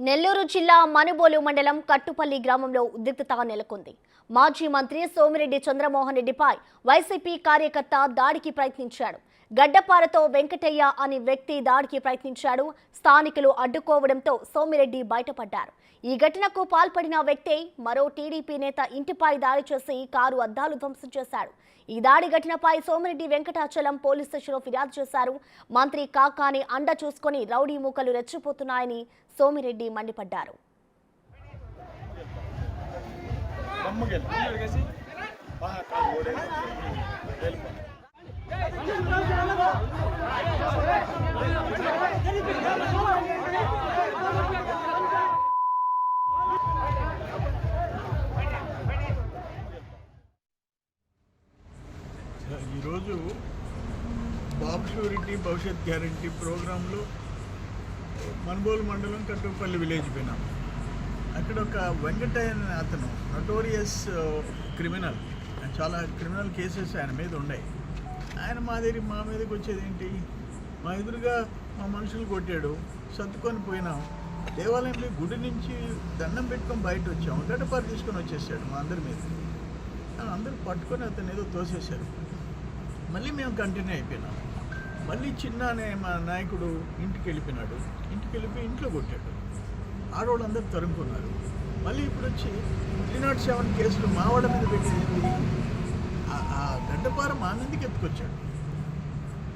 నెల్లూరు జిల్లా మనుబోలు మండలం కట్టుపల్లి గ్రామంలో ఉద్రిక్తత నెలకొంది. మాజీ మంత్రి సోమిరెడ్డి చంద్రమోహన్ రెడ్డిపై వైసీపీ కార్యకర్త దాడికి ప్రయత్నించాడు. గడ్డపారతో వెంకటయ్య అనే వ్యక్తి దాడికి ప్రయత్నించాడు. స్థానికులు అడ్డుకోవడంతో సోమిరెడ్డి బయటపడ్డారు. ఈ ఘటనకు పాల్పడిన వ్యక్తి మరో టీడీపీ నేత ఇంటిపై దాడి చేసి కారు అద్దాలు ధ్వంసం చేశాడు. ఈ దాడి ఘటనపై సోమిరెడ్డి వెంకటాచలం పోలీస్ స్టేషన్లో ఫిర్యాదు చేశారు. మంత్రి కాకాని అండ చూసుకొని రౌడీ మూకలు రెచ్చిపోతున్నాయని సోమిరెడ్డి మండిపడ్డారు. ఈరోజు బాబు షూరిటీ భవిష్యత్ గ్యారంటీ ప్రోగ్రాంలో మనుబోలు మండలం కట్టుపల్లి విలేజ్ పోయినాం. అక్కడ ఒక వెంకటయ్య అనే అతను నటోరియస్ క్రిమినల్, చాలా క్రిమినల్ కేసెస్ ఆయన మీద ఉన్నాయి. ఆయన మా మీదకి వచ్చేది ఏంటి, మా ఎదురుగా మా మనుషులు కొట్టాడు, సర్దుకొని పోయినాం. దేవాలయంలో గుడి నుంచి దండం పెట్టుకొని బయట వచ్చాము. గడ్డపారు తీసుకొని వచ్చేసాడు మా అందరి మీద. అందరూ పట్టుకొని అతను ఏదో తోసేశారు. మళ్ళీ మేము కంటిన్యూ అయిపోయినాం. మళ్ళీ చిన్న అనే మా నాయకుడు ఇంటికి వెళ్ళిపోయినాడు. ఇంటికి వెళ్ళిపోయి ఇంట్లో కొట్టాడు. ఆడవాళ్ళందరూ తరుముకున్నారు. మళ్ళీ ఇప్పుడు వచ్చి 307 కేసులు మా వాళ్ళ మీద పెట్టేది. ఆ గడ్డపార మా మీదకి ఎత్తుకొచ్చాడు.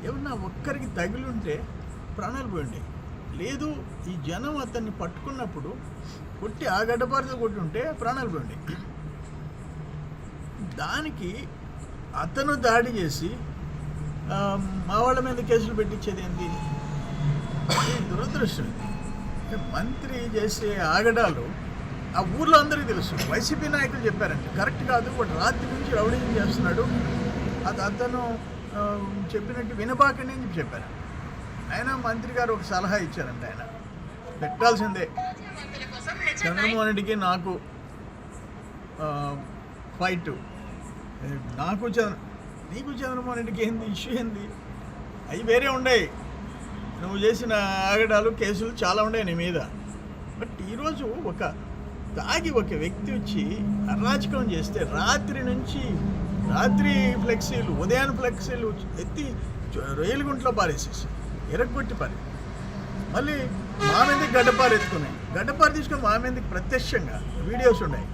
ఏమన్నా ఒక్కరికి తగిలింటే ప్రాణాలు పోయింది. లేదు, ఈ జనం అతన్ని పట్టుకున్నప్పుడు కొట్టి ఆ గడ్డపారతో కొట్టి ఉంటే ప్రాణాలు పోయింది. దానికి అతను దాడి చేసి మా వాళ్ళ మీద కేసులు పెట్టించేది ఏంటి? దురదృష్టం. మంత్రి చేసే ఆగడాలు ఆ ఊర్లో అందరికీ తెలుసు. వైసీపీ నాయకులు చెప్పారంటే కరెక్ట్ కాదు, వాడు రాత్రి నుంచి రౌడీజం చేస్తున్నాడు, అతను చెప్పినట్టు వినబాకండి అని చెప్పారు. ఆయన మంత్రి గారు ఒక సలహా ఇచ్చారంట, ఆయన పెట్టాల్సిందే చంద్రమోహన్ రెడ్డికి నాకు ఫైట్. నీకు చంద్రమోహన్ రెడ్డికి ఏంది ఇష్యూ, ఏంది? అవి వేరే ఉన్నాయి. నువ్వు చేసిన ఆగడాలు కేసులు చాలా ఉన్నాయి నీ మీద. బట్ ఈరోజు తాగి ఒక వ్యక్తి వచ్చి అరాచకం చేస్తే రాత్రి ఫ్లెక్సీలు, ఉదయాన్ని ఫ్లెక్సీలు ఎత్తి రైలుగుంట్లో పారేసేసి ఎరగొట్టి మళ్ళీ మా మీదకి గడ్డపారు ఎత్తుకున్నాయి. గడ్డపారు తీసుకొని మా మీదకి ప్రత్యక్షంగా వీడియోస్ ఉన్నాయి.